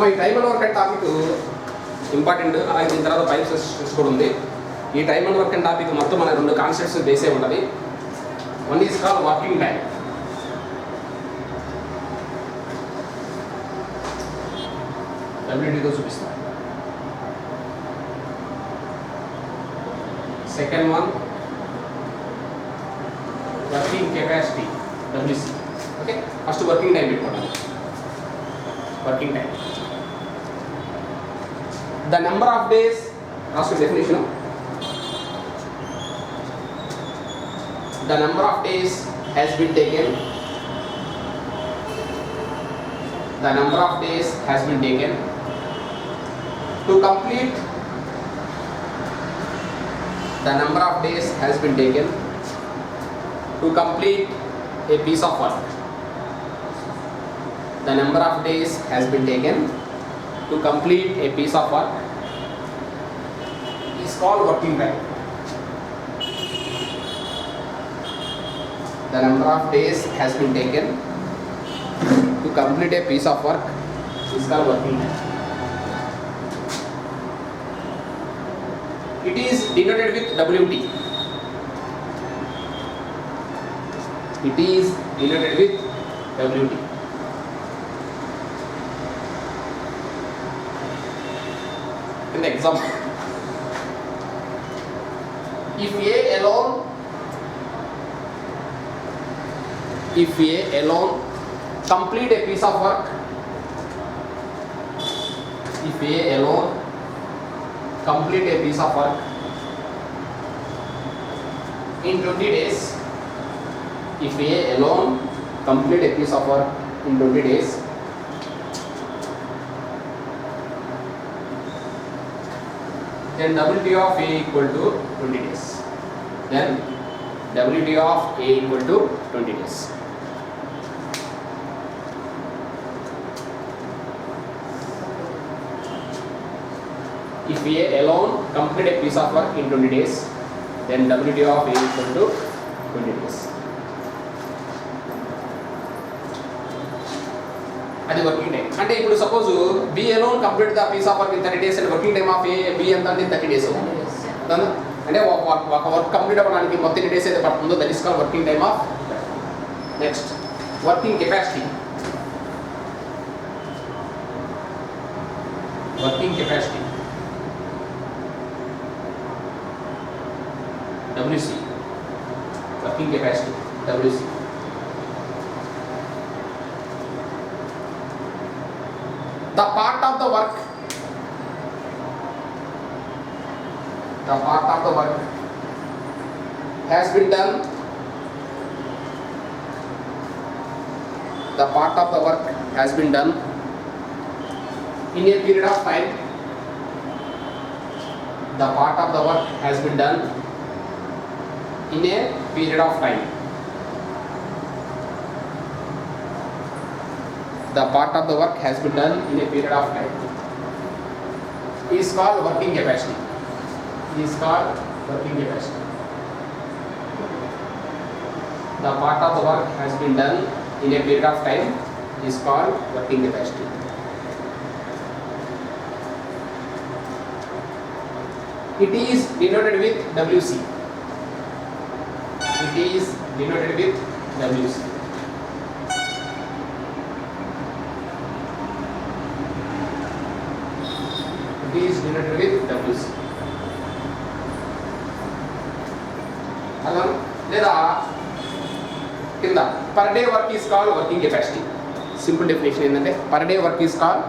ఈ time and work and topic important. అలాగే దీని తర్వాత పైప్ సిస్టమ్స్ కూడా ఉంది. ఈ time and work and topic మొత్తం మన 2 కాన్సెప్ట్స్ బేసే ఉంటుంది. One is call working time. డబ్ల్యూటీతో చూపిస్తాను. Second one working capacity, WC. Okay, first working time పెట్టుకోండి. Working time, the number of days, రాష్ట్ర definition. The number of days has been taken. The number of days has been taken to complete. The number of days has been taken to complete a piece of work. The number of days has been taken to complete a piece of work is called working time. The number of days has been taken to complete a piece of work is called working time. It is denoted with WT. It is denoted with WT. In the example, if A alone complete a piece of work, if A alone complete a piece of work in 20 days, if A alone complete a piece of work in 20 days, then WT of A equal to 20 days. Then WT of A equal to 20 days. If A alone complete a piece of work in 20 days, then WT of A equal to 20 days. అది working time. అంటే ఇప్పుడు suppose B alone complete the piece of work in 30 days and working time of B ఎంత అంటే 30 days. అంటే ఒక work complete అవ్వడానికి మొత్తం ఎన్ని డేస్ అయితే పడుతుందో that is called working time of. Next working capacity. Working capacity WC. Working capacity WC. The part of the work has been done. The part of the work has been done in a period of time. The part of the work has been done in a period of time. The part of the work has been done in a period of time is called working capacity. Is called working capacity. The part of the work has been done in a period of time is called working capacity. It is denoted with WC. It is denoted with WC. It is denoted with WC. అలా లేదా కింద per day work is called working capacity. Simple definition ఏంటంటే per day work is called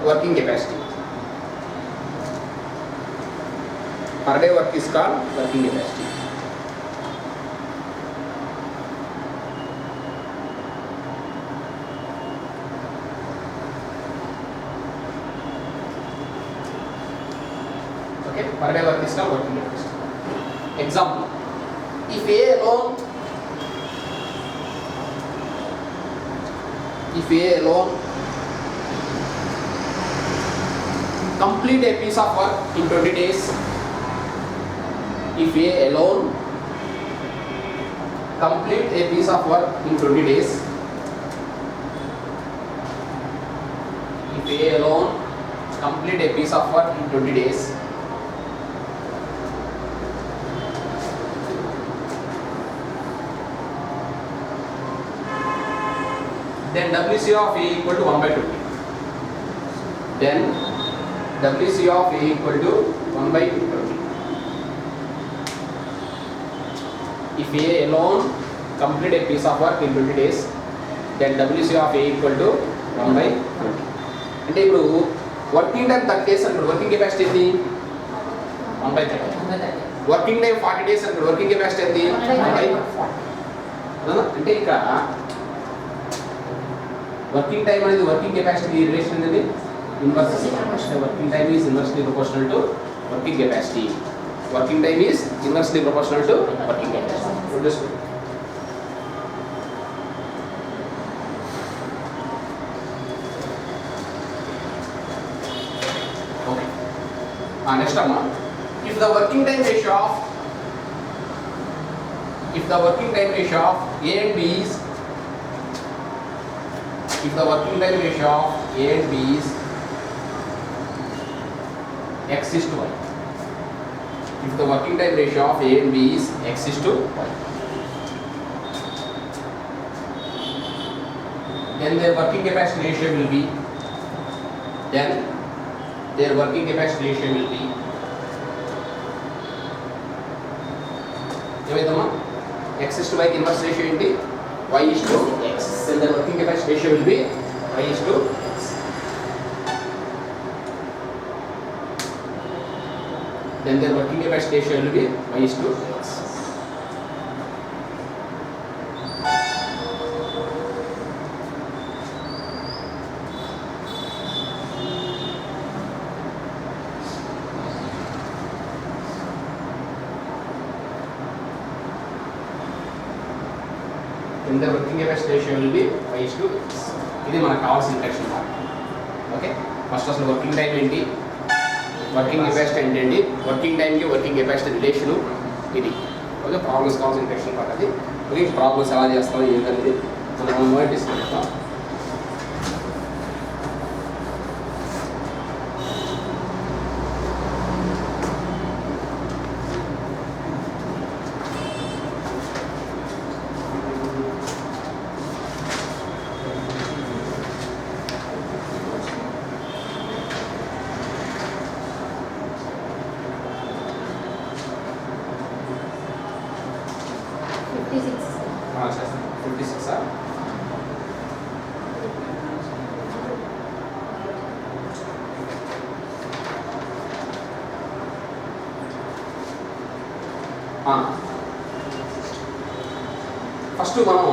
working capacity. Per day work is called working capacity. Okay, per day work is called working capacity. Example: if A alone complete a piece of work in 20 days, if A alone complete a piece of work in 20 days, if A alone complete a piece of work in 20 days, then WC of A equal to 1 by 20. Then WC of A equal to 1 by 20. If A alone complete a piece of work in 20 days, then WC of A equal to 1 by 20. అంటే ఇప్పుడు working time 30 days అంటారు, working capacity ఏంటి 1 by 30. Working time 40 days అంటారు, working capacity ఏంటి 1 by 40. అంటే ఇక్కడ working time అనేది working capacity relation అనేది inverse. Working time is inversely proportional to working capacity. Working time is inversely proportional to working capacity. Okay, next అమ్మా, if the working time ratio of A and B is if the working time ratio of A and B is X is to Y, if the working time ratio of A and B is X is to Y, then their working capacity ratio will be ఏమైందమ్మా, X is to Y inverse ratio ఏంటి, Y is to X, then the working capacity ratio will be Y is to X. Then the working capacity ratio will be Y is to X. Then the working capacity ratio will be Y is to X. ఇది మనకు కావాల్సిన ఇంటెక్షన్ part. Okay, first అసలు working time ఏంటి, working capacity ఏంటండి, working టైంకి working capacity relation ఇది. Okay, problems కావాల్సిన ఇంటెక్షన్ part అది. ఓకే, ప్రాబ్లమ్స్ ఎలా చేస్తాం ఏంటనేది మనం డిస్కస్ చేస్తాం. చేస్తాం 56. ఫస్ట్ మనం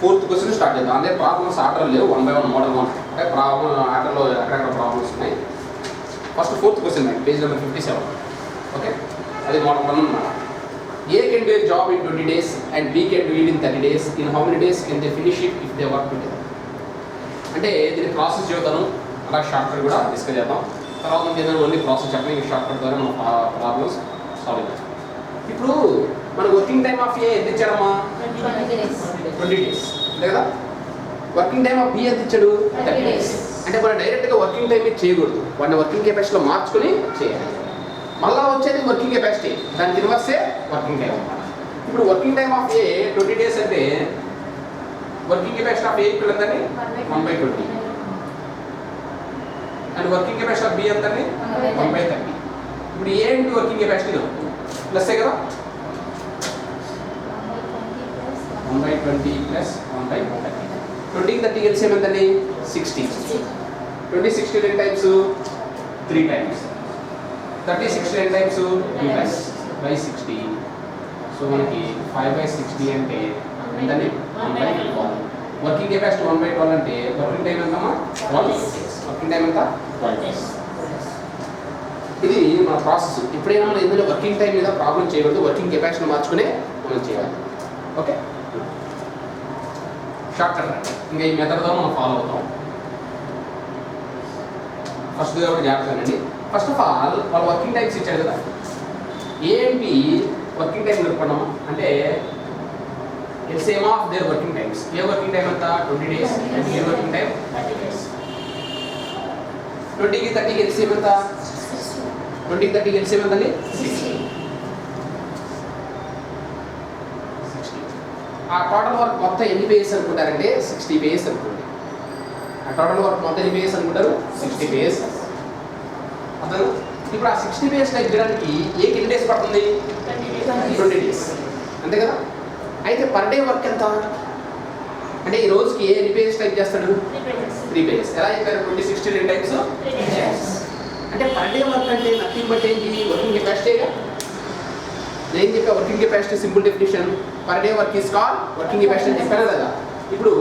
4th క్వశ్చన్ స్టార్ట్ చేద్దాం. అంటే ప్రాబ్లమ్స్ ఆర్డర్ లేవు, 1 by 1 మోడల్ 1. అంటే ప్రాబ్లమ్ ఆర్డర్లో ఎక్కడెక్కడ ప్రాబ్లమ్స్ ఉన్నాయి. ఫస్ట్ 4th క్వశ్చన్ అండి, పేజ్ నెంబర్ 57. ఓకే, అది మోడల్ 1 అన్నమాట. A can do a job in 20 days and B can do it in 30 days. In how many days can they finish it if they work together? అంటే దీని process చెబుతాను, అలా short cut కూడా discuss చేద్దాం. తర్వాత ఏదైనా only process చెప్పండి, ఈ షార్ట్ కట్ ద్వారా మనం ప్రాబ్లమ్స్ సాల్వ్ చేద్దాం. ఇప్పుడు మన వర్కింగ్ టైమ్ ఆఫ్ ఏ ఎంత ఇచ్చాడమ్మా 20 డేస్ అంతే కదా. వర్కింగ్ టైమ్ ఆఫ్ బి ఎంత ఇచ్చాడు 30 డేస్. అంటే మనం డైరెక్ట్గా వర్కింగ్ టైం చేయకూడదు, వాడిని వర్కింగ్ కెపాసిటీలో మార్చుకొని చేయాలి. మళ్ళా వచ్చేది వర్కింగ్ కెపాసిటీ, దానికి ఇన్వర్సే వర్కింగ్ టైం అన్నమాట. ఇప్పుడు working time of A 20 days అంటే working capacity of A equal ఎంతండి 1 by 20 and working capacity of B ఎంతండి 1 by 30. ఇప్పుడు ఏ ఇంటూ వర్కింగ్ కెపాసిటీ ప్లస్సే కదా, 1 by 20 ప్లస్ 1 by 30. 20కి 30 ఎల్సిఎం ఎంతండి 60. 20 60 10 times 3 times, 30 60 10 times 2 times by 60. So మనకి 5 by 60 అంటే ఎంతండి 1 by 12. వర్కింగ్ కెపాసిటీ 1 by 12 అంటే వర్కింగ్ టైం ఎంతమ్మా 12 days. వర్కింగ్ టైం ఎంత 12 days. ఇది మన ప్రాసెస్. ఇప్పుడైనా మనం ఇందులో వర్కింగ్ టైం మీద ప్రాబ్లం చేయకూడదు, వర్కింగ్ కెపాసిటీ మార్చుకునే మనం చేయాలి. ఓకే, షార్ట్ కట్ రండి. ఇంకా ఈ మెథడ్ ద్వారా మనం ఫాలో అవుతాం. ఫస్ట్ కాబట్టి జాగ్రత్తనండి. ఫస్ట్ ఆఫ్ ఆల్ వాళ్ళు వర్కింగ్ టైమ్స్ ఇచ్చాడు కదా, A and B working time కనుక్కున్నాము అంటే LCM of their working times. A working time anta 20 days and A working time 30 days. 20 ki 30 ki LCM anta 20 ki 30 ki LCM anta 60. ఆ total work మొత్తం ఎన్ని pages అనుకుంటారంటే 60 pages అనుకోండి. ఆ total work మొత్తం ఎన్ని pages అనుకుంటారు 60 పేజెస్. అతను ఇప్పుడు ఆ 60 పేజెస్ టైప్ చేయడానికి ఏ ఎన్ని డేస్ పడుతుంది 20 డేస్ అంతే కదా. అయితే పర్ డే వర్క్ ఎంత అంటే ఈ రోజుకి ఏ ఎన్ని పేజెస్ టైప్ చేస్తాడు 3 పేజెస్. ఎలా చెప్పారు 20 60 2 టైమ్స్ 3 టైమ్స్. అంటే పర్ డే వర్క్ అంటే నథింగ్ బట్ ఏంటి వర్కింగ్ కెపాసిటీగా. నేను చెప్పా working capacity simple definition per day work is called working capacity అని చెప్పాను కదా. ఇప్పుడు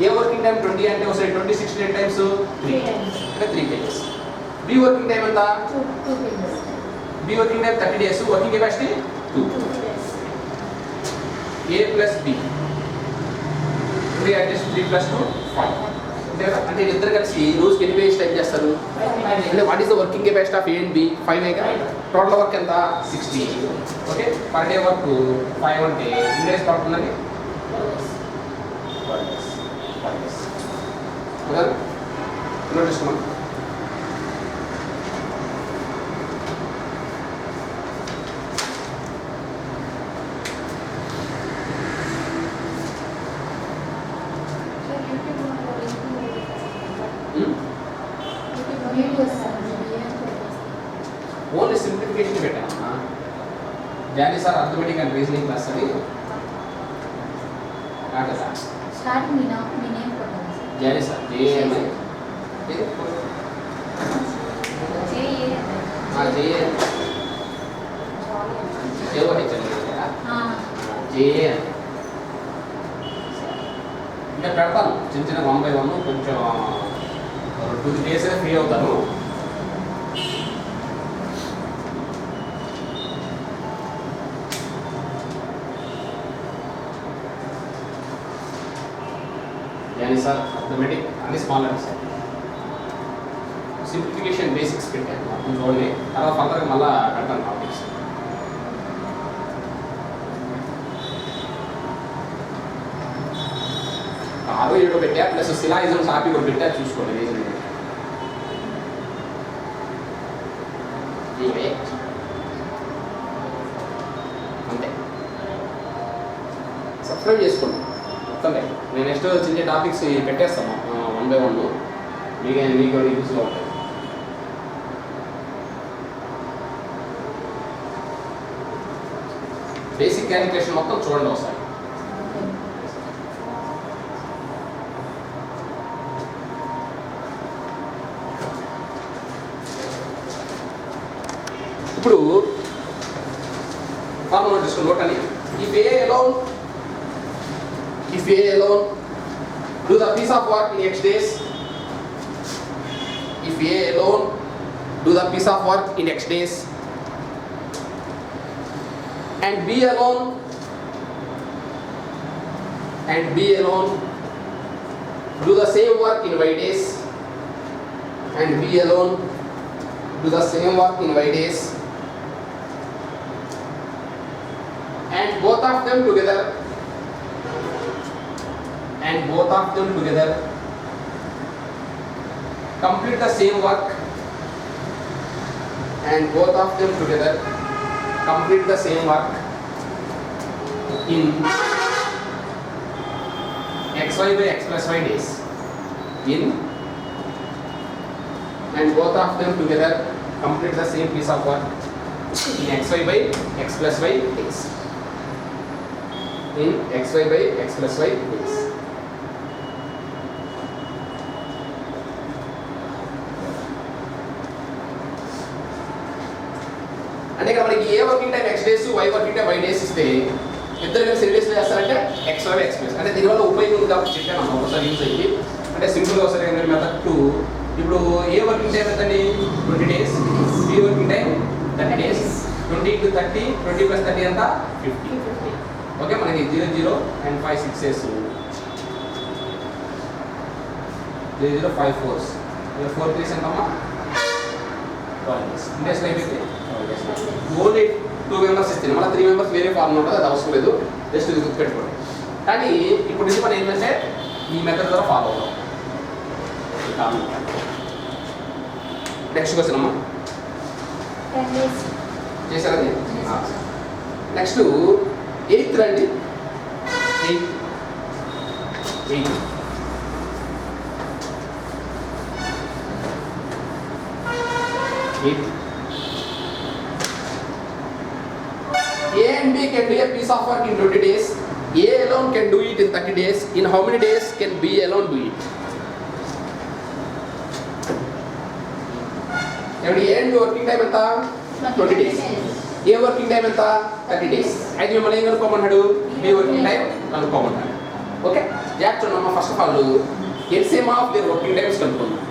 ఏ వర్కింగ్ టైం 20 అంటే ఒకసారి 20 60 2 టైమ్స్ 3 అంటే 3 పేజెస్. బి వర్కింగ్ టైం ఎంత 2 pages. B working time 30 days working capacity 2. A plus B 3 adjust 3 plus 2 5 అంటే ఇద్దరు కలిసి రోజుకి ఎన్ని పేజెస్ టైప్ చేస్తారు అంటే what is the working capacity of A and B 5 ఏగా. టోటల్ వర్క్ ఎంత 60. ఓకే పర్ డే వర్క్ 5 అంటే ఎన్ని డేస్ పడుతుందండి 12 డేస్. ఓకే నోటీస్ మనం ఓన్లీ సింప్లిఫికేషన్ పెట్టామమ్మా. Jani sir arithmetic and reasoning class అని కదా స్టార్టింగ్ మీ నేమ్ కొట్టాలి జానీ సార్ జేఏఎంఐ జేఏ ఇంకా పెడతాను చిన్న చిన్న 1 by 1 కొంచెం 2 days ఫ్రీ అవుతాను. జానీ సార్ అర్థమెటిక్ అన్ని స్మాల్ లెటర్స్ సింప్లిఫికేషన్ బేసిక్స్ పెట్టాను మొత్తం చూడండి. తర్వాత ఫర్దర్గా మళ్ళీ పెడతాను టాపిక్స్. ఆరో ఏడో పెట్టా ప్లస్ సిలాయిజం సాపి కూడా పెట్టా చూసుకోండి రీజన్ అంతే. సబ్స్క్రైబ్ చేసుకోండి మొత్తం. నేను నెక్స్ట్ చిన్న టాపిక్స్ పెట్టేస్తాను 1 by 1 మీకు యూస్గా ఉంటుంది. బేసిక్ క్యాలిక్యులేషన్ మొత్తం చూడండి ఒకసారి. ఇప్పుడు ఫార్ములా తీసుకుని నోట్ అని if A alone do the piece of work in X days, if A alone do the piece of work in X days and B alone do the same work in Y days and B alone do the same work in Y days and both of them together complete the same work and both of them together complete the same work in xy by x plus y days in and both of them together complete the same piece of work in xy by x plus y days in xy by x plus y days. అంటే ఇక్కడ మనకి A working time x days y working time y days ఇస్తే ఇద్దరు కలిసి ఎన్ని days చేస్తారంటే x y x plus అంటే దీనివల్ల ఉపయోగం ఉంది కాబట్టి చెప్పాను మనం ఒకసారి యూజ్ అయ్యి అంటే సింపుల్గా ఒకసారి మెథడ్ 2. ఇప్పుడు ఏ వర్కింగ్ టైం ఎంతండి 20 days, B working time 30 days. 20 into 30 20 plus 30 ఎంత 50. ఓకే మనకి 0 0 and 5 6s 0 0 5 4s 4 3s ఎంతమ్మా 12 days. డేస్ అయిపోయింది. ఓన్లీ 2 మెంబర్స్ ఇస్తే మళ్ళీ 3 మెంబర్స్ వేరే ఫార్మ్ ఉంటుంది, అది అవసరం లేదు. జస్ట్ ఇది గుర్తుపెట్టుకోండి. కానీ ఇప్పుడు ఇది మనం ఏంటంటే ఈ మెథడ్ ద్వారా ఫాలో అవుతాం. నెక్స్ట్ క్వశ్చన్ అమ్మా 10 days. చేశారండి. నెక్స్ట్ 8th రండి. 8th A and B can do a piece of work in 20 days. A alone can do it in 30 days. In how many days can B alone do it? ఏమండి A and B working time ఎంత? 20 days. A working time ఎంత? 30 days. అయితే మిమ్మల్ని ఏం కనుక్కోమన్నాడు? B working time కనుక్కోమన్నాడు. Okay, జాగ్రత్త చూడమ్మా. First of all LCM of their working times కనుక్కుందాం.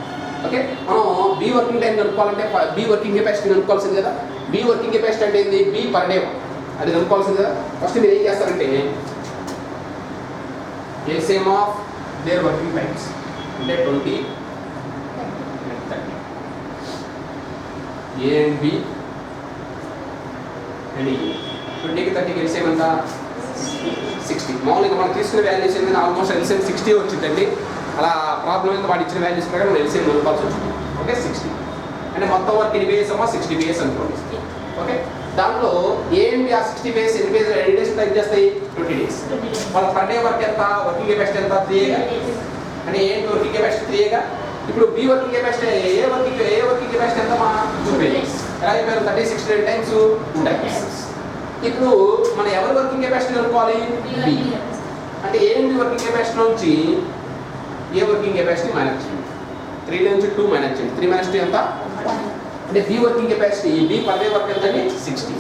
ఓకే, మనం B వర్కింగ్ టైం కనుక్కోవాలంటే B వర్కింగ్ కెపాసిటీ కనుక్కోవాల్సింది కదా. B వర్కింగ్ కెపాసిటీ అంటే ఏంది? B పర్ డే అది కనుక్కోవాల్సింది కదా. ఫస్ట్ మీరు ఏం చేస్తారంటే LCM of their working times అంటే 20 and 30. A and B and 20కి 30కి ఎల్సిఎం ఎంత? 60. మామూలుగా మనం తీసుకునే వాల్యూస్ ఏంటంటే ఆల్మోస్ట్ ఎల్సిఎం 60 వచ్చిందండి. అలా ప్రాబ్లం ఏంటో వాడు ఇచ్చిన వాల్యూస్ ప్రకారం మనం ఎల్సిఎం కనుక్కోవాల్సి వచ్చింది. ఓకే, 60 అంటే మొత్తం వర్క్ ఎన్ని బేస్ అమ్మా? 60 బేస్ అనుకోండి. ఓకే, దాంట్లో A and B ఆ 60 బేస్ ఎన్ని డేస్ టైం చేస్తాయి? 20 డేస్. వాళ్ళ పర్ డే వర్క్ ఎంత? వర్కింగ్ కెపాసిటీ ఎంత? 3 అంటే A and B working capacity 3 ఇప్పుడు B వర్కింగ్ కెపాసిటీ ఏ వర్కింగ్ కెపాసిటీ ఎంత మా? 2 డేస్. ఎలా చెప్పారు? 30 60 టైమ్స్ 2 టైమ్స్. ఇప్పుడు మనం ఎవరి వర్కింగ్ కెపాసిటీ కనుక్కోవాలి? B. అంటే A and B working capacity నుంచి ఏ వర్కింగ్ కెపాసిటీ మైనస్ చేయండి. 3 నుంచి 2 మైనస్ చేయండి. 3 మైనస్ 2 ఎంత? అంటే B working capacity B per day work ఎంత అండి? 60.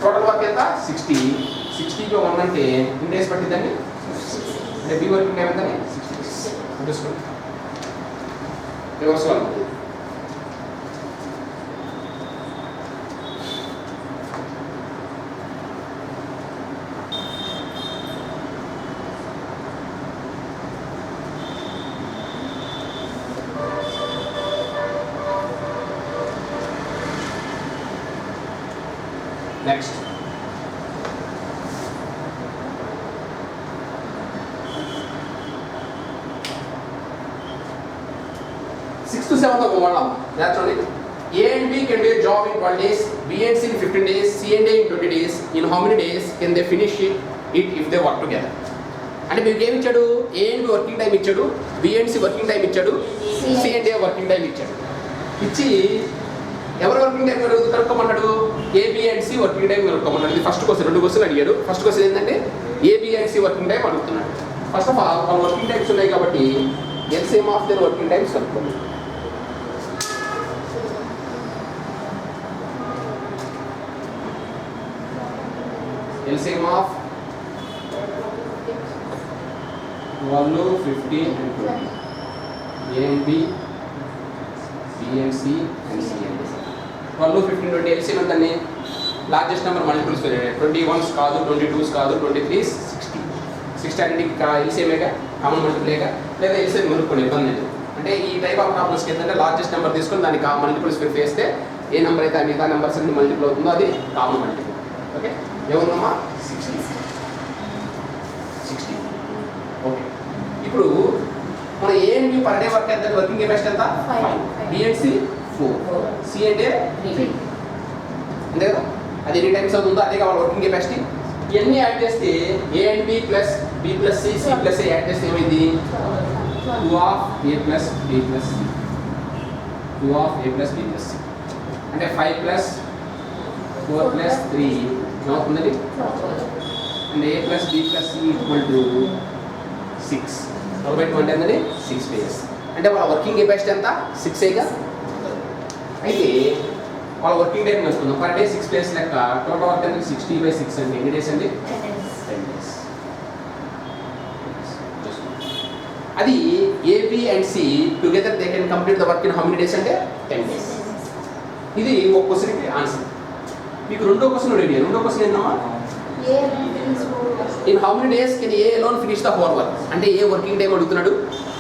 టోటల్ వర్క్ ఎంత? 60. 60కి 1 అంటే ఎన్ని డేస్ పట్టిందండి? అంటే B వర్కింగ్ టైం ఎంత? 60 డేస్. చూసుకోండి reverse one. Next 6th to 7th ఒక మళ్ళా చూడండి. A and B can do a job in 12 days, B and C in 15 days, C and A in 20 days. In how many days can they finish it if they work together? అంటే మీకు ఏమి ఇచ్చాడు? A and B working time ఇచ్చాడు, B and C working time ఇచ్చాడు, C and A working time ఇచ్చాడు. ఇచ్చి ఎవరు working time కనుక్కోమన్నాడు? A, B and C working time కనుక్కోమన్నాడు. ఇది ఫస్ట్ క్వశ్చన్. 2 క్వశ్చన్ అడిగాడు. ఫస్ట్ క్వశ్చన్ ఏంటంటే A, B and C working time అడుగుతున్నాడు. ఫస్ట్ ఆఫ్ ఆల్ వాళ్ళ వర్కింగ్ టైమ్స్ ఉన్నాయి కాబట్టి LCM of their working times కనుక్కోండి. LCM of 12, 15 and 20. A and B, B and C and C and D. 12, 15, 20 LCM ఎంతండి? Largest number multiples 21s కాదు, 22s కాదు, 23s, 60. 60 అన్నిటికి ఎల్సిఎంఏగా, common మల్టిపులేగా, లేదా LCM కొనుక్కోండి, ఇబ్బంది లేదు. అంటే ఈ టైప్ ఆఫ్ ప్రాబ్లమ్స్కి ఏంటంటే లార్జెస్ట్ నెంబర్ తీసుకొని దానికి మల్టిపుల్స్ వేస్తే ఏ నెంబర్ అయితే మిగతా నెంబర్స్ అన్ని మల్టిపుల్ అవుతుందో అది కామన్ మల్టిపుల్. ఓకే, ఎవరున్నామా? 60. ఓకే, ఇప్పుడు మన A and B per day work ఎంత? వర్కింగ్ కెపాసిటీ ఎంత? 5. B and C 4. C and A 3. అంతే కదా? అది ఎన్ని టైమ్స్ అవుతుందో అదే కావాలి వర్కింగ్ కెపాసిటీ. ఇవన్నీ యాడ్ చేస్తే A and B plus B plus C, C plus A add చేస్తే ఏమైంది? 2 of A plus B plus C. 2 of A plus B plus C అంటే 5 ప్లస్ 4 ప్లస్ 3 ఏమవుతుందండి? And A plus B plus C equal to 6. 12/2 అంటే ఏంటండి? 6 days. అంటే వాళ్ళ working capacity ఎంత? 6 అయితే వాళ్ళ వర్కింగ్ టైం వస్తుంది పర్ డే 6 days లెక్క. టోటల్ వర్క్ ఎంత? 60/6 అంటే ఎన్ని డేస్ అండి? 10 days. అది A, B and C together they can complete the work in how many days అంటే 10 days. ఇది ఒక క్వశ్చన్కి ఆన్సర్. మీకు రెండో క్వశ్చన్ అడిగాను. రెండో క్వశ్చన్ ఏంటమ్మా? In how many days can A alone finish the whole work అంటే ఏ వర్కింగ్ టైం అడుగుతున్నాడు,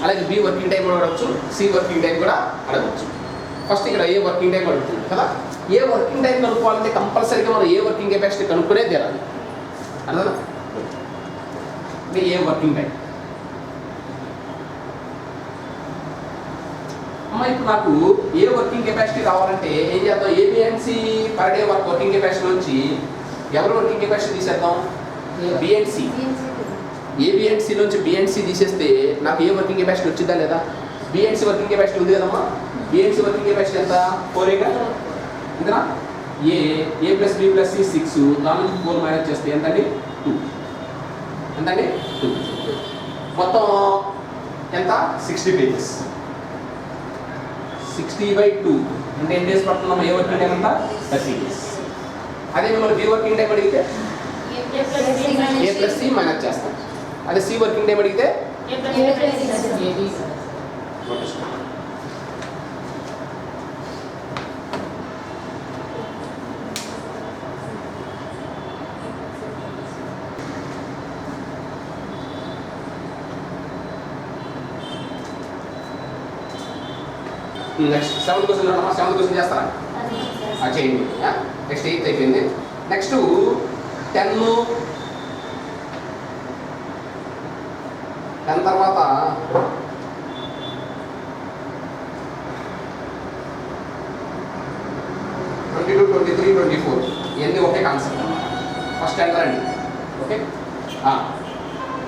అలాగే బి వర్కింగ్ టైం కూడా అడగచ్చు, సి వర్కింగ్ టైం కూడా అడగచ్చు. ఫస్ట్ ఇక్కడ ఏ వర్కింగ్ టైం అడుగుతుంది కదా. ఏ వర్కింగ్ టైం కనుక్కోవాలంటే కంపల్సరీగా మనం ఏ వర్కింగ్ కెపాసిటీ కనుక్కునే తీరాలి. అర్థం అంటే ఏ వర్కింగ్ టైం. అమ్మ ఇప్పుడు నాకు ఏ వర్కింగ్ కెపాసిటీ రావాలంటే ఏం చేద్దాం, ఏబిఎన్సి పర్ డే వర్కింగ్ కెపాసిటీ నుంచి ఎవరు వర్కింగ్ కెపాసిటీ తీసేద్దాం, బిఎన్సి. ఏబిఎన్సి నుంచి బిఎన్సి తీసేస్తే నాకు ఏ వర్కింగ్ కెపాసిటీ వచ్చిందా లేదా, బిఎన్సి వర్కింగ్ కెపాసిటీ ఉంది కదమ్మా. బిఎన్సి వర్కింగ్ కెపాసిటీ ఎంత, 4 ఇంతనా. ఏ ప్లస్ బి ప్లస్ సి 6, దాని నుంచి 4 మైనస్ చేస్తే ఎంతండి 2. ఎంతండి 2. మొత్తం ఎంత 60 పేజెస్. 60/2 అంటే ఎన్ని డేస్ పడుతున్నాం, ఏ వర్కింగ్ టైం ఎంత 30 డేస్. అదే మిమ్మల్ని బి వర్కింగ్ టైం అడిగితే ఏ ప్లస్ సి మైనస్ చేస్తాం. అదే సి వర్కింగ్ టైం అడిగితే నెక్స్ట్ 7th క్వశ్చన్ అమ్మా. 7th క్వశ్చన్ చేస్తారా, చేయండి. నెక్స్ట్ 8th అయిపోయింది. నెక్స్ట్ 10 తర్వాత 22, 23, 24 ఇవన్నీ ఒకే కాన్సెప్ట్. ఫస్ట్ 10 రండి. ఓకే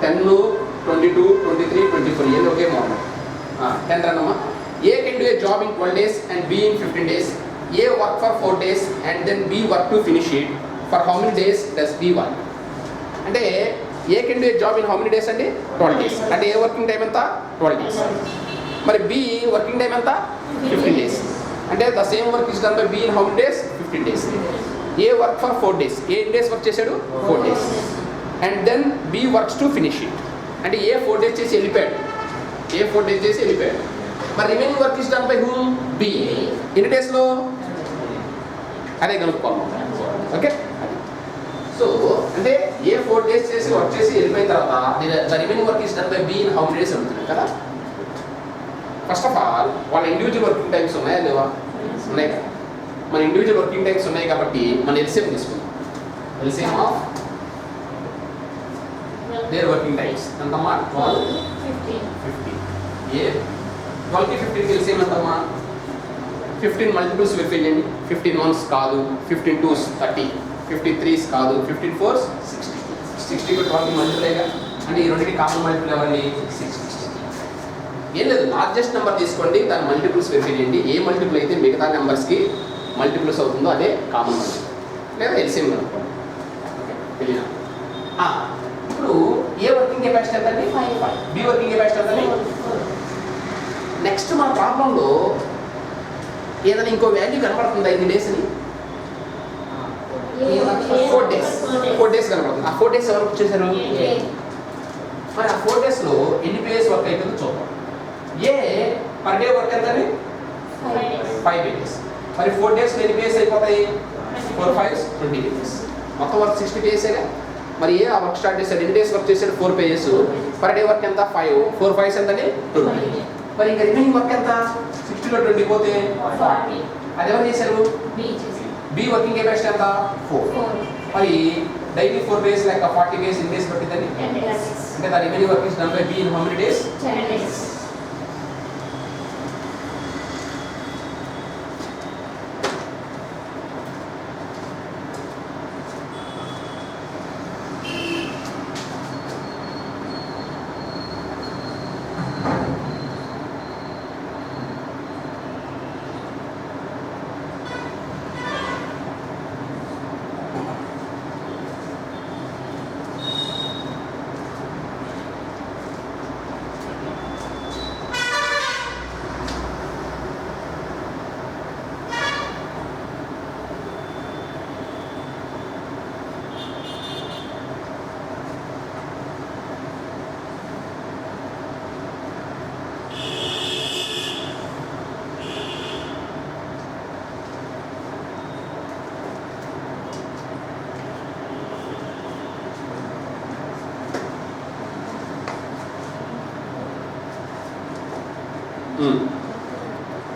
10, 22, 23, 24 ఇవన్నీ ఒకే మోడల్. 10 రండమ్మా. A can do a job in 12 days and B in 15 days. A work for 4 days and then B work to finish it. For how many days does B work? అంటే A can do a job in how many days అండి, 12 days. అంటే A working time ఎంత 12 days. మరి B working time ఎంత 15 days. అంటే the same work is done by B in how many days, 15 days. A work for 4 days. A ఎన్ని days వర్క్ చేశాడు, 4 days. And then B works to finish it. అంటే A 4 days చేసి వెళ్ళిపోయాడు. A 4 days చేసి వెళ్ళిపోయాడు. మరి remaining work is done by whom, B. ఎన్ని డేస్లో అదే కనుక్కోవాలి. ఓకే సో అంటే ఏ 4 days చేసి వర్క్ చేసి వెళ్ళిపోయిన తర్వాత the remaining work is done by B in how many days అడుగుతున్నాయి కదా. ఫస్ట్ ఆఫ్ ఆల్ వాళ్ళ ఇండివిజువల్ వర్కింగ్ టైమ్స్ ఉన్నాయా లేవా, ఉన్నాయి కదా. మన ఇండివిజువల్ వర్కింగ్ టైమ్స్ ఉన్నాయి కాబట్టి మన ఎల్సిఎం తీసుకుందాం. LCM of their working times ఎంతమ్మా, 12, 15. ఏ 12కి 15కి ఎల్సిఎం ఎంతమ్మా, 15 మల్టిపుల్స్ వెరిఫై చేయండి. 15 1s కాదు, 15 2s 30, 15 3s కాదు, 15 4s 60. 60కి 12కి మల్టిపుల్గా అంటే ఈ రెండుకి కామన్ మల్టిపుల్ ఎవరండి, 60. ఏం లేదు, లార్జెస్ట్ నెంబర్ తీసుకోండి, దాని మల్టిపుల్స్ వెరిఫై చేయండి. ఏ మల్టిపుల్ అయితే మిగతా నెంబర్స్కి మల్టిపుల్స్ అవుతుందో అదే కామన్ మల్టిపుల్, లేదా ఎల్సిఎం కనుక్కోండి. తెలియనా. ఇప్పుడు ఏ వర్కింగ్ కెపాసిటీ ఎంతండి, 5. బి వర్కింగ్ కెపాసిటీ ఎంతండి. నెక్స్ట్ మన ప్రాబ్లంలో ఏదైనా ఇంకో వాల్యూ కనపడుతుందా ఇన్ని డేస్ అని, 4 days కనపడుతుంది. ఆ 4 days ఎవరు వర్క్ చేశారు, మరి ఆ 4 daysలో ఎన్ని పేజెస్ వర్క్ అయిపోతుందో చూద్దాం. ఏ పర్ డే వర్క్ ఎంతండి, 5 pages. మరి 4 daysలో ఎన్ని పేజెస్ అయిపోతాయి, 4 5s 20 pages. మొత్తం వర్క్ 60 pagesగా. మరి ఏ ఆ వర్క్ స్టార్ట్ చేశాడు, ఎన్ని డేస్ వర్క్ చేశాడు, 4 pages. పర్ డే వర్క్ ఎంత 5, 4 5s ఎంతండి 20. మరి ఇంకా రిమైనింగ్ వర్క్ ఎంత, 60లో 20 పోతే 40. అది ఎవరు చేశారు, బి వర్కింగ్ కెపాసిటీ ఎంత 4. మరి డైలీ 4 days లేక 40 days ఎన్ని డేస్ పట్టిందని, అంటే దాని remaining work is done by B in how many days, 10 days.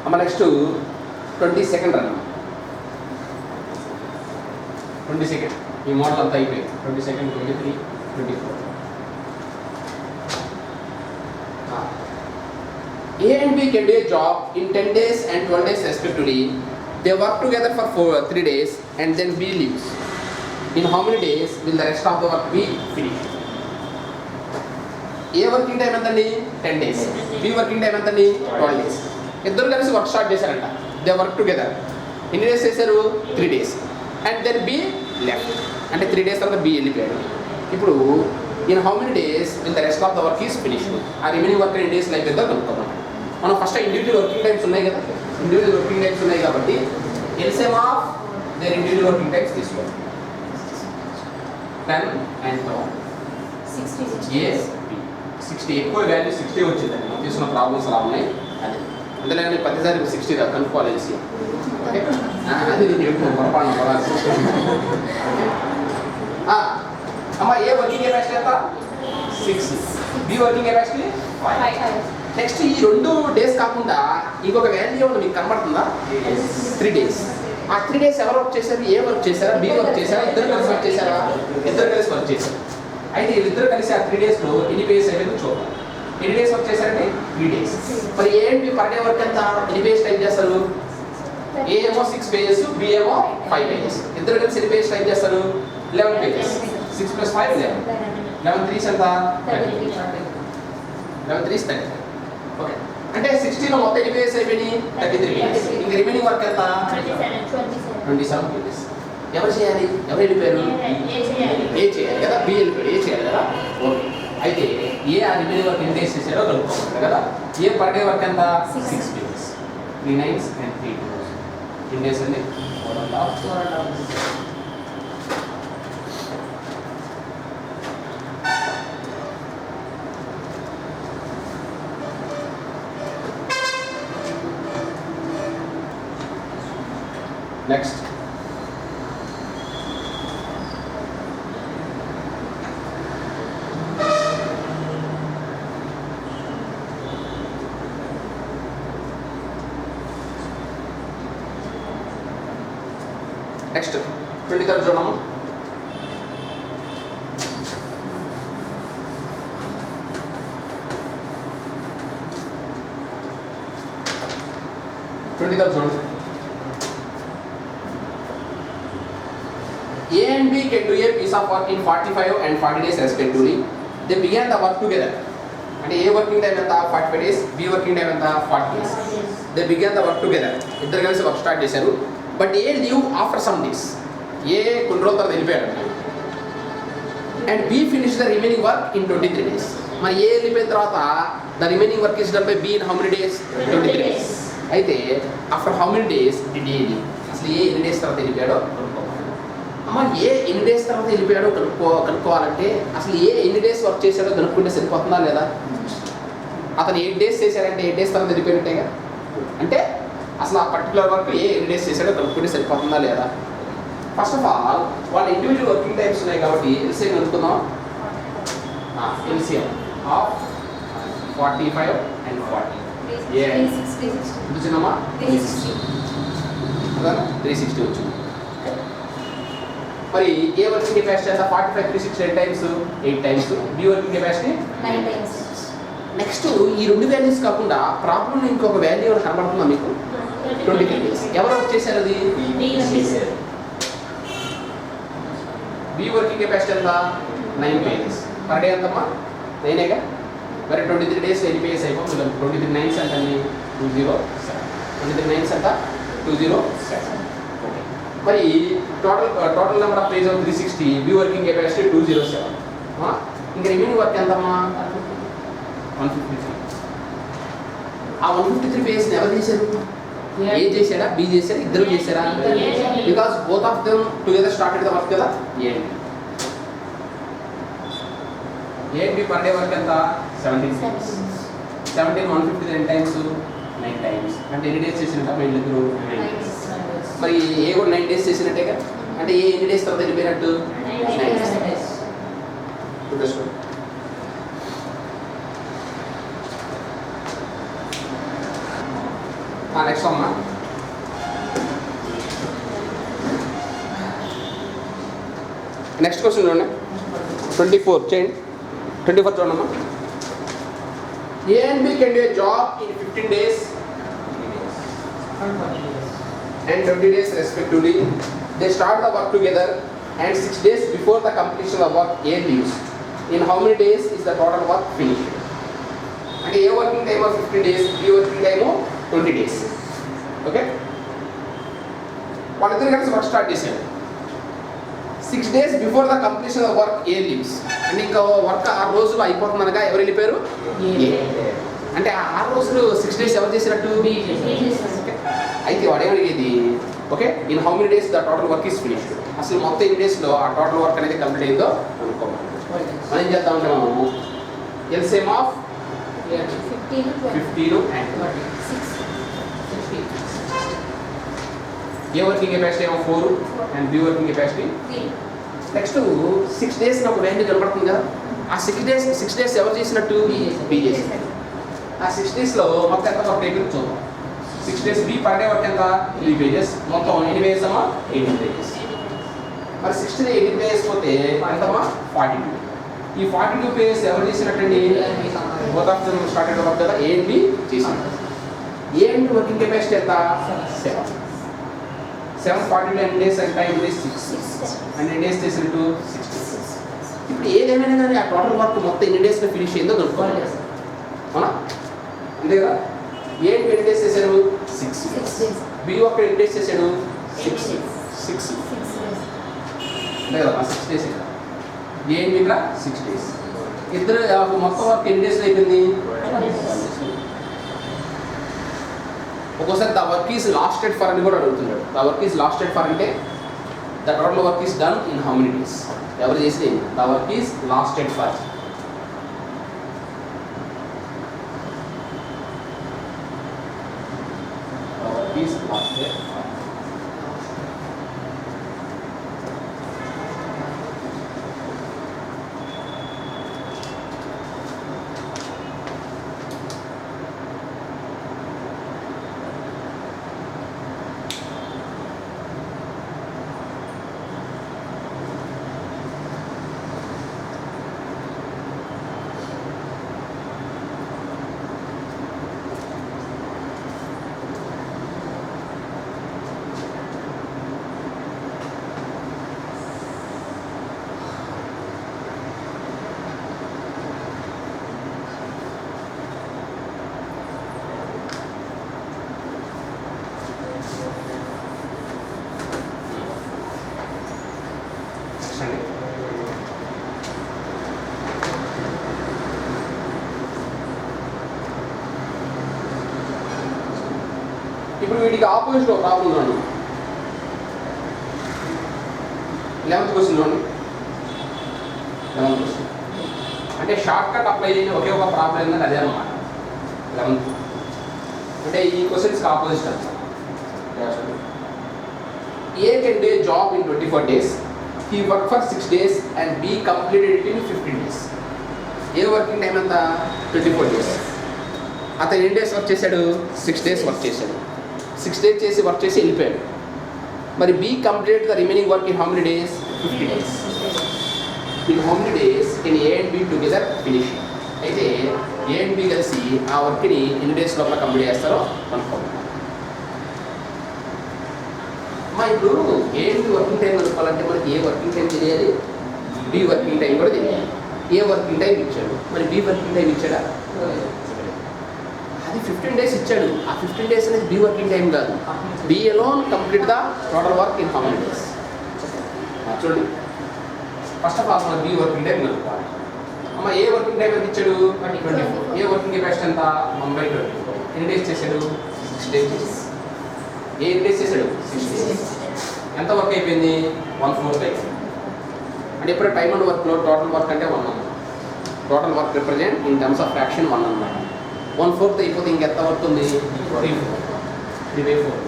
అమ్మ నెక్స్ట్ 22nd రన్. 22nd ఈ మోడల్ అంతా అయిపోయింది. 22nd 23 24 A and B can do a job in 10 days and 12 days respectively. They work together for 3 days and then B leaves. In how many days will the rest of the work be finished? A working time ఎంతండి 10 days, B working time ఎంతండి 12 days. ఇద్దరు కలిసి work start చేశారంట. They work together. ఎన్ని days చేశారు? 3 days. And then B left, అంటే 3 days తర్వాత B వెళ్ళిపోయాడు. ఇప్పుడు in how many days will the rest of the work is finished? ఆ రిమైనింగ్ వర్క్ ఎన్ని డేస్ అయిపోయిందో కనుక్కోమని. మనం ఫస్ట్ ఇండివిజువల్ వర్కింగ్ టైమ్స్ ఉన్నాయి కదా, ఇండివిజువల్ వర్కింగ్ టైమ్స్ ఉన్నాయి కాబట్టి LCM of there individual working times తీసుకోండి. 10 and 12 ఏ 60 ఎక్కువ వాల్యూ 60 వచ్చిందండి. మనం తీసుకున్న ప్రాబ్లమ్స్ అలా ఉన్నాయి. అదే అందులో ప్రతిసారి 60 కనుక్కోవాలి ఎల్సిఎం. ఓకే, అది నేను పొరపాటు పడాల్సి. అమ్మ ఏ వర్కింగ్ కెపాసిటీ ఎంత? 6. B working capacity 5. నెక్స్ట్ ఈ 2 days కాకుండా ఇంకొక వాల్యూ ఏమన్నా మీకు కనబడుతుందా? 3 days. ఆ 3 days ఎవరు వర్క్ చేశారు? ఏ వర్క్ చేశారా? బి వర్క్ చేశారా? ఇద్దరు కలిసి వర్క్ చేశారా? ఇద్దరు కలిసి వర్క్ చేశారు. అయితే వీళ్ళిద్దరు కలిసి ఆ 3 daysలో ఎన్ని పేజెస్ అయిపోయిందో చూద్దాం. ఎన్ని డేస్ వర్క్ చేశారంటే 3 days. మరి A and B per day work ఎంత? ఎన్ని పేజెస్ టైప్ చేస్తారు? ఏ ఏమో 6 pages, బి ఏమో 5 pages. ఇద్దరు కలిసి ఎన్ని పేజెస్ టైప్ చేస్తారు? 11 pages. 6 + 5 11. 11 3s ఎంత? 11 3s 30. ఓకే, అంటే 16లో మొత్తం ఎన్ని పేజెస్ అయిపోయినాయి? 33 pages. ఇంకా రిమైనింగ్ వర్క్ ఎంత? 27 pages. ఎవరు చేయాలి? ఎవరు వెళ్ళిపోయారు? ఏ చేయాలి కదా, బి వెళ్ళిపోయాడు. ఏ చేయాలి కదా. ఓకే, అయితే ఏ ఆ రిమైనింగ్ వర్క్ ఎన్ని డేస్ చేశారో కనుక్కోవాలి కదా. ఏ పర్ డే వర్క్ ఎంత? 6 pages. 3 nights and 3 days. ఎన్ని డేస్ అండి? 4.5. నెక్స్ట్ నెక్స్ట్ 23rd చూడము. చూడండి. A and B can do a piece of work in 45 and 40 days respectively. They began the work together. అంటే ఏ వర్కింగ్ టైం ఎంత? 45 days. B working time ఎంత? 40 days. They began the work together. ఇద్దరు కలిసి work start చేశారు. But A leave after some days. A కొన్ని రోజుల తర్వాత వెళ్ళిపోయాడు. And B finish the remaining work in 23 days. మరి ఏ వెళ్ళిపోయిన తర్వాత the remaining work is done by B in how many days? 23 days. అయితే after how many days did A leave? అసలు A ఎన్ని డేస్ తర్వాత వెళ్ళిపోయాడో కనుక్కోవాలి. అమ్మ ఏ ఎన్ని డేస్ తర్వాత వెళ్ళిపోయాడో కనుక్కోవాలంటే అసలు ఏ ఎన్ని డేస్ వర్క్ చేశాడో కనుక్కుంటే సరిపోతుందా లేదా? అతను 8 days చేశాడంటే 8 days తర్వాత వెళ్ళిపోయినట్టేగా. అంటే అసలు ఆ పర్టికులర్ వర్క్ ఏ ఎన్ని డేస్ చేశాడో కనుక్కుంటే సరిపోతుందా లేదా? ఫస్ట్ ఆఫ్ ఆల్ వాళ్ళ ఇండివిజువల్ వర్కింగ్ టైమ్స్ ఉన్నాయి కాబట్టి ఎల్సిఎం కనుక్కుందాం. LCM of 45 and 40. ఏ వచ్చిందమ్మా? 360 వచ్చింది. మరి ఏ వర్కింగ్ కెపాసిటీ ఎంత? 45 360 8 times 8 times. B working capacity 9 times. Next ఈ 2 వాల్యూస్ కాకుండా ప్రాబ్లంలో ఇంకొక వాల్యూ ఎవరు కనబడుతుందా మీకు? 23 days. ఎవరు వర్క్ చేశారు? అది బి వర్కింగ్ కెపాసిటీ ఎంత? 9 pages. పర్ డే ఎంతమ్మా? 9ఏగా. మరి 23 days ఎన్ని పేజెస్ అయిపోతుంది? 23 9s అంటే 207. 23 9s అంటే 207. ఓకే, మరి total number of pages 360. B working capacity 207. ఇంకా రిమైనింగ్ వర్క్ ఎంతమ్మా? 153. ఆ 153 పేజెస్ని ఎవరు చేశారు? ఏ చేశాడా? బి చేశారా? ఇద్దరు చేశారా? Because both of them together started the work కదా. A and B per day work ఎంత? 17 days. 17 153 times 9 times. అంటే ఎన్ని డేస్ చేసినట్టు వీళ్ళిద్దరు? 9 days. మరి ఏ కూడా 9 days చేసినట్టే కదా. అంటే ఏ ఎన్ని డేస్ తర్వాత వెళ్ళిపోయినట్టు? 9 days. నెక్స్ట్ అమ్మా నెక్స్ట్ క్వశ్చన్ చూడండి. 24 చేయండి. 24 చూడమ్మా. A and B can do a job in 15 days and 20 days respectively. They start the work together and 6 days before the completion of work A leaves. In how many days is the total work finished? And A working time of 15 days, B working time of 20 days. Okay? వాళ్ళిద్దరు కలిసి work start చేశారు. 6 days before the completion of work A leaves. అంటే ఇంకా work 6 రోజులు అయిపోతుంది అనగా ఎవరు వెళ్ళిపోయారు? ఏ. అంటే ఆ 6 రోజులు 6 days ఎవరు చేసినట్టు? ఓకే. అయితే వాడేమడిగేది okay in how many days the total work is finished. అసలు మొత్తం ఎన్ని డేస్లో ఆ టోటల్ వర్క్ అనేది కంప్లీట్ అయిందో అనుకోవాలి. మనం ఏం చేద్దామంటే మనము LCM of 15 and 60. A working capacity ఏమో 4 and B working capacity 3. Next 6 days నాకు వాల్యూ కనబడుతుంది కదా. ఆ 6 days ఎవరు చేసినట్టు? బి చేసినట్టు. ఆ 6 daysలో మొత్తం ఎంత వర్క్ అయిపోయింది చూద్దాం. 6 days B per day work ఎంత? 3 pages. మొత్తం ఎన్ని పేజెస్ అమ్మా? 18 pages. మరి 60 18 pages పోతే ఎంతమ్మా? 42. ఈ 42 pages ఎవరు చేసినట్టండి? Both of them started work కదా. ఏ అండ్ బి చేసినట్టు. A and B working capacity ఎంత? 7 42 days and time is 6 and days చేసినట్టు 60. ఇప్పుడు ఏదేమైనా కానీ ఆ టోటల్ వర్క్ మొత్తం ఎన్ని డేస్లో ఫినిష్ అయిందో కనుక్కోవాలి. అవునా? అంతే కదా. ఏ ఎన్ని డేస్ చేశాడు? 6. బి ఒక్క ఎన్ని డేస్ చేశాడు? 6. అంతే కదా. 6 days కదా. ఏ ఎన్ని ఇక్కడ 6 days. ఇద్దరు మొత్తం వర్క్ ఎన్ని డేస్లో అయిపోయింది? ఒక్కోసారి the work is lasted for అని కూడా అడుగుతున్నాడు. The work is lasted for అంటే the total work is done in how many days. ఎవరు చేసి the work is lasted for. is lasted. ఇప్పుడు వీటికి ఆపోజిట్ ఒక ప్రాబ్లం చూడండి. 11th క్వశ్చన్ చూడండి. 11th క్వశ్చన్ అంటే షార్ట్ కట్ అప్లై చేసిన ఒకే ఒక ప్రాబ్లం ఏంటంటే అదే అనమాట. 11th అంటే ఈ క్వశ్చన్స్కి ఆపోజిట్ అనమాట. ఏ can day job in 24 days. He worked for 6 days and B completed it in 15 days. A working time ఎంత? 24 days. అతను ఎన్ని డేస్ వర్క్ చేశాడు? 6 days వర్క్ చేశాడు. 6 days చేసి వర్క్ చేసి వెళ్ళిపోయాడు. మరి B complete the remaining work in how many days? 50 days. In how many days can A and B together finish. అయితే ఏ అండ్ బి కలిసి ఆ వర్క్ని ఎన్ని డేస్ లోపల కంప్లీట్ చేస్తారో కనుక్కోండి. అమ్మా ఇప్పుడు A and B working time కనుక్కోవాలంటే మనకి ఏ వర్కింగ్ టైం తెలియాలి, బి వర్కింగ్ టైం కూడా తెలియాలి. ఏ వర్కింగ్ టైం ఇచ్చాడు, మరి బి వర్కింగ్ టైం ఇచ్చాడా? అది 15 days ఇచ్చాడు. ఆ 15 days అనేది బి వర్కింగ్ టైం కాదు. B alone complete the total work in how many days. చూడండి, ఫస్ట్ ఆఫ్ ఆల్ మన బి వర్కింగ్ టైం కనుక్కోవాలి. అమ్మ ఏ వర్కింగ్ టైం ఎంత ఇచ్చాడు? 24. ఏ వర్కింగ్ కెపాసిటీ ఎంత? 1/24. ఎన్ని డేస్ చేశాడు? 6 days చేశాడు. ఏ ఎన్ని డేస్ చేశాడు? 6 days. ఎంత వర్క్ అయిపోయింది? 1/4 అయిపోయింది. అంటే ఇప్పుడు టైమ్ అండ్ వర్క్లో టోటల్ వర్క్ అంటే 1 అన్నమాట. Total work represent in terms of fraction 1 అన్నమాట. 1/4 అయిపోతే ఇంకెంత వర్క్ ఉంది? 3/4.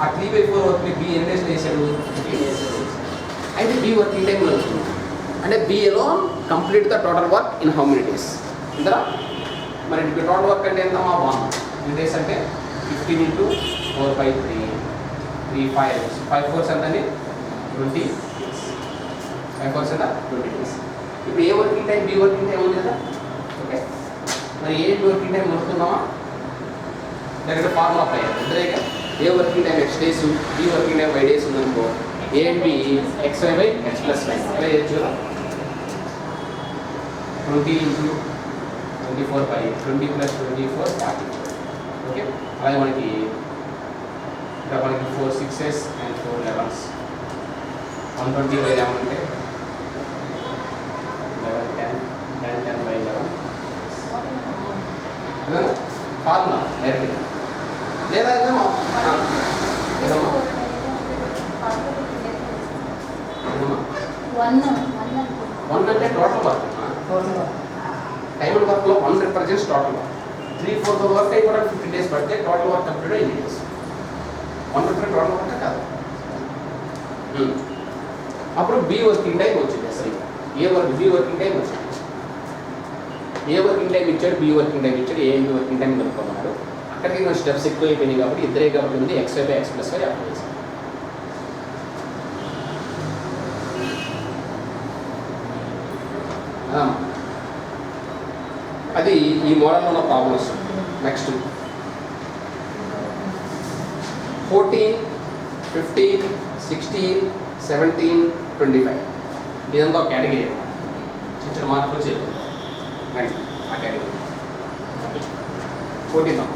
ఆ 3/4 వర్క్ని బి ఎన్ని డేస్ చేశాడు? 3 days. అయితే బి వర్కింగ్ టైం వస్తుంది. అంటే B alone complete the total work in how many days? ఇంతరా మరి టోటల్ వర్క్ అంటే ఎంత? 1. ఎన్ని డేస్ అంటే 15 × 4/3 3 5 4 ఎంతండి? 20 days. 5 4 ఎంత? 20 days. ఇప్పుడు A working time, B working time ఉంది కదా. ఓకే, మరి ఏ వర్కింగ్ టైం కనుక్కుందామా? డైరెక్ట్ ఫార్ములా అప్లై చేయాలి. అంతేగా A working time X days, B working time Y days ఉందనుకో, A and B X Y by X plus Y అలా చేయొచ్చు కదా. 20 × 24 బై 20 + 24 40. ఓకే, అలాగే మనకి ఇక్కడ మనకి 4 6s అండ్ 4 11s 120 బై 11 అంటే 11 10 10 బై 11 ఫార్ములా డైరెక్ట్గా లేదా ఏదమ్మా ఏదమ్మా వన్ అంటే టోటల్ వర్క్. టైం వర్క్లో 1 రిప్రజెంట్స్ టోటల్ వర్క్. 3/4 వర్క్ అయిపోవడానికి 15 days పడితే total work complete 8 days. 1 represent total work కాదు. అప్పుడు బి వర్కింగ్ టైం వచ్చింది. అసలు A work B working time వచ్చింది. ఏ వర్కింగ్ టైం ఇచ్చాడు, బి వర్కింగ్ టైం ఇచ్చాడు, ఏ బి వర్కింగ్ టైం కనుక్కున్నాడు. అక్కడికి నేను స్టెప్స్ ఎక్కువ అయిపోయినాయి కాబట్టి ఇద్దరే కాబట్టి ఉంది X Y by X plus Y apply చేశాను. అది ఈ మోడల్లో ఉన్న ప్రాబ్లమ్స్. నెక్స్ట్ 14 15 16 17 25 ఇదంతా ఒక కేటగిరీ. చిన్న చిన్న మార్పులు చేయాలి. రైట్, ఆ category 14.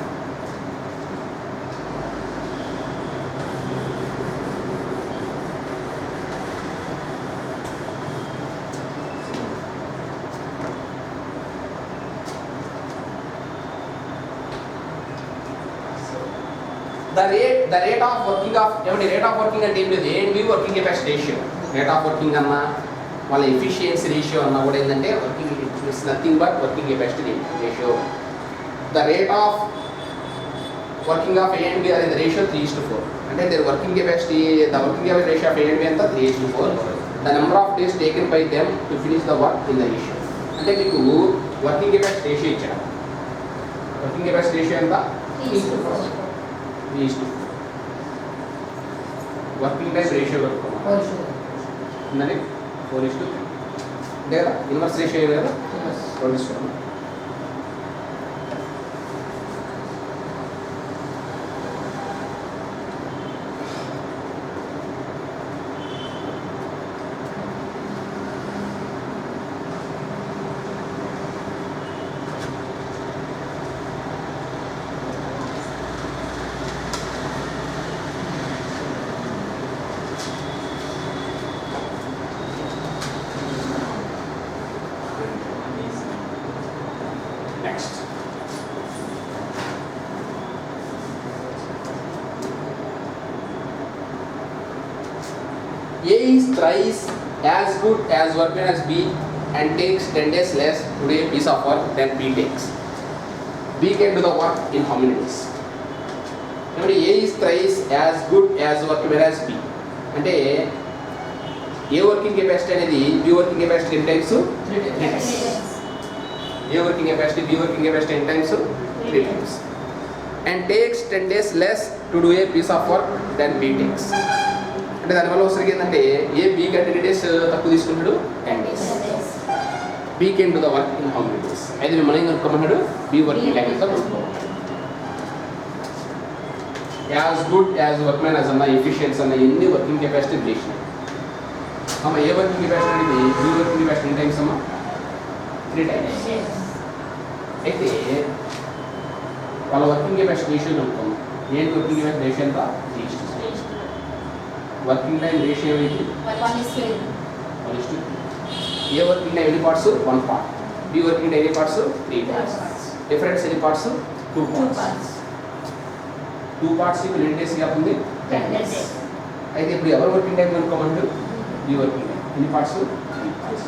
The rate of working of rate of working అంటే ఏం లేదు, A and B working capacity ratio. Rate of working అన్నా వాళ్ళ ఎఫిషియన్సీ రేషియో అన్నా కూడా ఏంటంటే working it's nothing but working capacity ratio. The rate of working of A and B అనేది ratio 3:4. అంటే the working capacity ratio of A and B అంతా 3:4. The number of days taken by them to finish the work in the ratio. అంటే మీకు working capacity ratio ఇచ్చాడు. Working capacity ratio ఎంత? 3:4. Working time ratio కట్టుకోవాలి ఉందని 4:3 అంతే కదా. Inverse ratio కదా 4:4. Next. A is thrice as good as workman as B and takes 10 days less to do a piece of work than B takes. B can do the work in how many days? Remember, A is thrice as good as workman as B. అంటే A working capacity అనేది B working capacity ఎన్ని times? 3 times. A working capacity, B working capacity 10 times, 3 times. And takes 10 days less to do a piece of work than B takes. అంటే దానివల్ల వస్తుంది ఏంటంటే A B కంటే 10 days తక్కువ తీసుకుంటాడు, 10 days. B can do the work in how many days? అయితే మేము మనం కనుక్కోమన్నాడు B working టైం ఎంత కనుక్కోమన్నాడు. As good as workmen as అన్న ఎఫిషియన్సీ అన్న ఎన్ని వర్కింగ్ కెపాసిటీ రిలేషన్ అమ్మ. ఏ వర్కింగ్ కెపాసిటీ అనేది B వర్కింగ్ కెపాసిటీ ఎన్ని టైమ్స్ అమ్మా? 3 times. అయితే వాళ్ళ వర్కింగ్ కెపాసిటీ రేషియో కనుక్కోండి. ఏంటి వర్కింగ్ కెపాసిటీ రేషియో ఎంత? 3:3. వర్కింగ్ టైం రేషియో ఏంటి? 1:3. ఏ వర్కింగ్ టైం ఎన్ని parts? 1 part. B working time ఎన్ని పార్ట్స్? 3 parts. డిఫరెన్స్ ఎన్ని పార్ట్స్? 2 parts. 2 parts కి ఎన్ని డేస్ గ్యాప్ ఉంది? 10 days. అయితే ఇప్పుడు ఎవరు వర్కింగ్ టైం కనుక్కోమంటారు? బి వర్కింగ్ టైం ఎన్ని parts? 3 parts.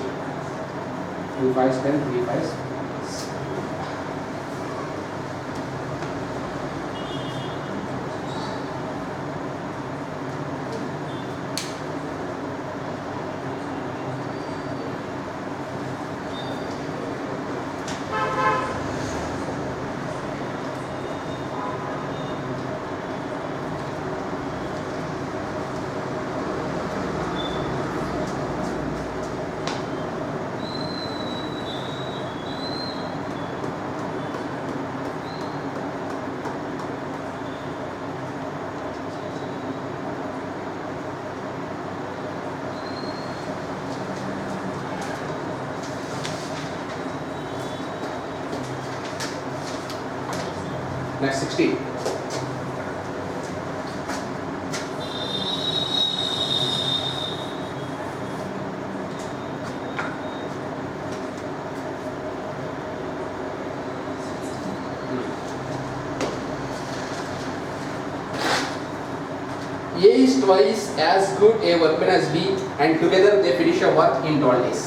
2 5 10 3 5. Next 16. A is twice as good a workman as B and together they finish a work in 12 days.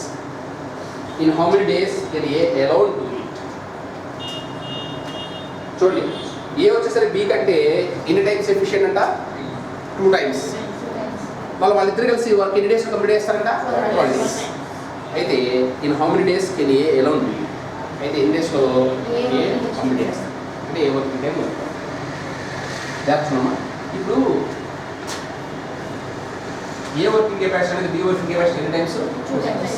In how many days can A alone do it? చూడండి, ఏ వచ్చేసరికి B కంటే ఎన్ని times efficient అంట? 2 times. వాళ్ళిద్దరు కలిసి work ఎన్ని days complete చేస్తారంట? 12 days. అయితే in how many days can A alone do it? అయితే ఎన్ని డేస్లో ఏ కంప్లీట్ చేస్తారు అంటే ఏ వర్కింగ్ టైం వర్క్. ఇప్పుడు ఏ వర్కింగ్ కెపాసిటీ అనేది బి వర్కింగ్ కెపాసిటీ ఎన్ని టైమ్స్? 2 times.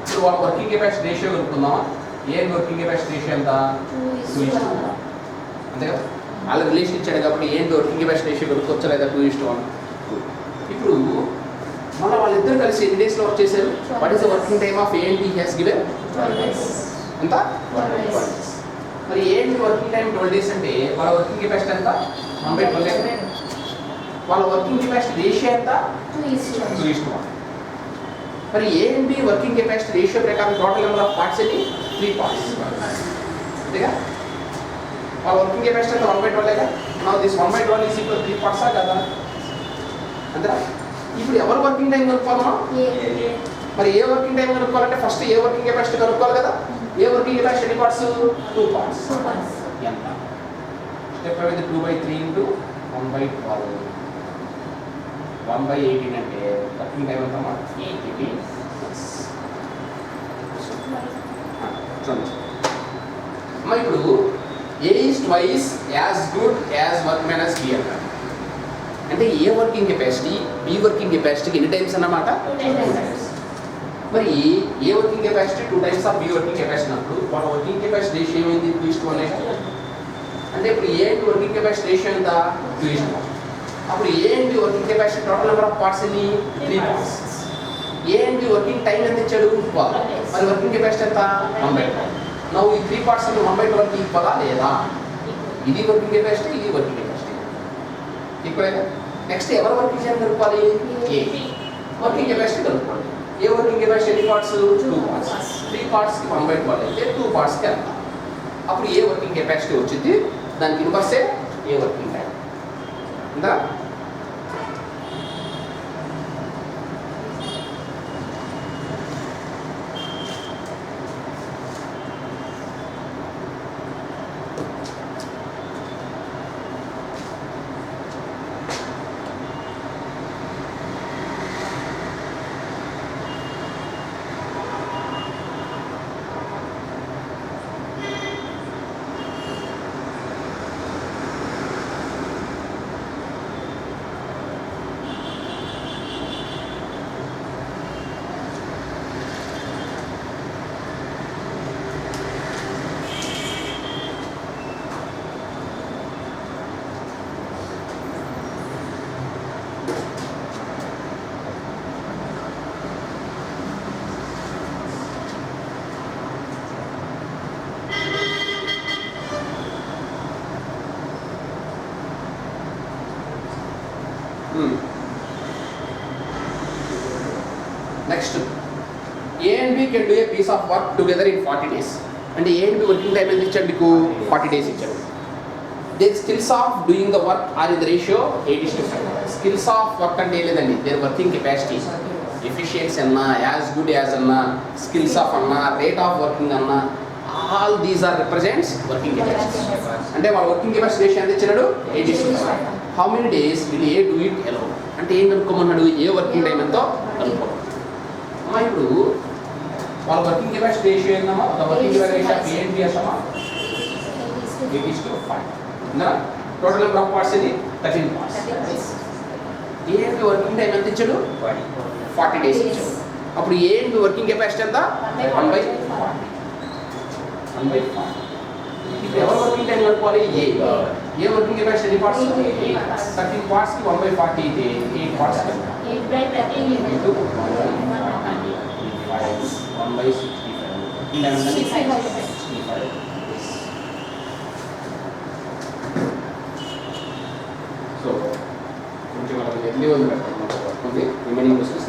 ఇప్పుడు వాళ్ళ వర్కింగ్ కెపాసిటీ రేషియో కనుక్కుందామా? ఏ వర్కింగ్ కెపాసిటీ రేషియో ఎంత? 2:1. అంతే కదా, వాళ్ళ రిలేషన్ ఇచ్చాడు కాబట్టి ఏంటి వర్కింగ్ కెపాసిటీ రేషియో కనుక్కోవచ్చా లేదా? 2:1. ఇప్పుడు మళ్ళీ వాళ్ళిద్దరు కలిసి ఎన్ని డేస్లో వర్క్ చేశారు? What is the working time of A and B has given? 12 days. ఎంత? 12 days. మరి A and working time 12 days అంటే వాళ్ళ వర్కింగ్ కెపాసిటీ ఎంత? 1/12. వాళ్ళ వర్కింగ్ కెపాసిటీ రేషియో ఎంత? 2:1. మరి A and B working capacity ratio ప్రకారం టోటల్ నెంబర్ ఆఫ్ పార్ట్స్ అని 3 పార్ట్స్. అంతేగా, వాళ్ళ వర్కింగ్ కెపాసిటీ అంటే 1/12. నా దిస్ 1/12 ఈజ్ ఈక్వల్ 3 పార్ట్సా కదా? అంతేనా? ఇప్పుడు ఎవరు వర్కింగ్ టైం కనుక్కోవాలమ్మా? మరి ఏ వర్కింగ్ టైం కనుక్కోవాలంటే ఫస్ట్ ఏ వర్కింగ్ కెపాసిటీ కనుక్కోవాలి కదా? ఏ వర్కింగ్ కెపాసిటీ ఎన్ని పార్ట్స్? 2 పార్ట్స్. ఎంత? స్టెప్ అనేది 2/3 ఇంటూ 1/12 1/18 అంటే వర్కింగ్ టైం ఎంతమ్మా? 18. అమ్మా ఇప్పుడు A is twice as good as workmen as B అంటారు. అంటే A working capacity B working కెపాసిటీకి ఎన్ని టైమ్స్ అన్నమాట? 2 times. మరి A working capacity 2 times of B working capacity అన్నప్పుడు వాళ్ళ వర్కింగ్ కెపాసిటీ రేషియో ఏమైంది? 2:1. అంటే ఇప్పుడు A and working capacity ratio ఎంత? 2:1. అప్పుడు A and B working capacity total number of parts ఎన్ని? 3 parts. A and B working time ఎంత ఇచ్చాడు? 12. మరి వర్కింగ్ కెపాసిటీ ఎంత? 1/12. నవ్వు ఈ 3 పార్ట్స్ అంటే 1/12 ఈక్వలా లేదా? ఇది వర్కింగ్ కెపాసిటీ, ఇది వర్కింగ్ కెపాసిటీ ఈక్వల్. నెక్స్ట్ ఎవరు వర్కింగ్ చేయాలి కనుక్కోవాలి? ఏ వర్కింగ్ కెపాసిటీ కనుక్కోవాలి. ఏ వర్కింగ్ కెపాసిటీ ఎన్ని పార్ట్స్? 2 పార్ట్స్. 3 పార్ట్స్కి 1/12 అయితే 2 పార్ట్స్కి ఎంత? అప్పుడు ఏ వర్కింగ్ కెపాసిటీ వచ్చింది, దానికి ఇన్వర్సే ఏ వర్కింగ్ టైం. ఉందా? Next A and B can do a piece of work together in 40 days. అంటే A and B working time ఎంత ఇచ్చాడు మీకు? 40 డేస్ ఇచ్చాడు. Their skills of doing the work are in the ratio 8:5. Skills of work అంటే ఏం లేదండి, their working capacity, efficiency అన్నా, as good as అన్నా, స్కిల్స్ ఆఫ్ అన్నా, రేట్ ఆఫ్ వర్కింగ్ అన్నా, all these are represents working capacity. అంటే వాళ్ళ working capacity ratio ఎంత ఇచ్చినాడు? 8:5. How many days will A do it alone? అంటే ఏం కనుక్కోమన్నాడు? ఏ వర్కింగ్ టైం ఎంతో కనుక్కోమన్నాడు. అమ్మా ఇప్పుడు వాళ్ళ వర్కింగ్ కెపాసిటీ రేషియో ఏందమ్మా? Working capacity ratio of A and B ఎంతమ్మా? 8:5. ఉందా? టోటల్ నెంబర్ ఆఫ్ పార్ట్స్ ఇది 13 parts. A and B working time ఎంత ఇచ్చాడు? 40 డేస్ ఇచ్చాడు. అప్పుడు A and B working capacity ఎంత? 1/40. ఇప్పుడు ఎవరు వర్కింగ్ టైం కనుక్కోవాలి? ఏ వర్కింగ్ కెపాసిటీ ఎన్ని పార్ట్స్? 13 పార్ట్స్కి 1/40 అయితే 8 పార్ట్స్. 8/13 ఇంటూ 1/65. ఎన్ని రోజులు ఓకే రిమైనింగ్ క్వశ్చన్స్